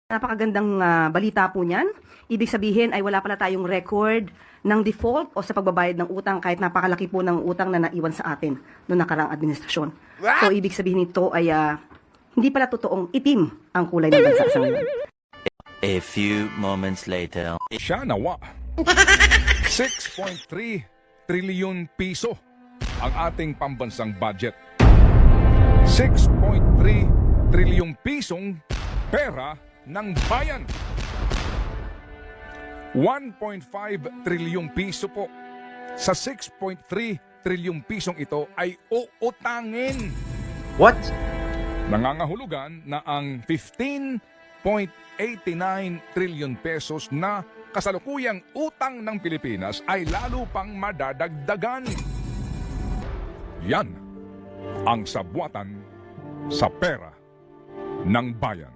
Napakagandang balita po niyan. Ibig sabihin ay wala pala tayong record ng default o sa pagbabayad ng utang kahit napakalaki po ng utang na naiwan sa atin noong nakaraang administrasyon. So ibig sabihin nito ay hindi pala totoong itim ang kulay ng bansa sa ngayon. A few moments later. Siya nawa. 6.3 trilyon piso ang ating pambansang budget. 6.3 trilyong pisong pera ng bayan. 1.5 trilyong piso po. Sa 6.3 trilyong pisong ito ay uutangin. What? Nangangahulugan na ang 15.89 trilyon pesos na kasalukuyang utang ng Pilipinas ay lalo pang madadagdagan. Yan ang sabwatan sa pera ng bayan.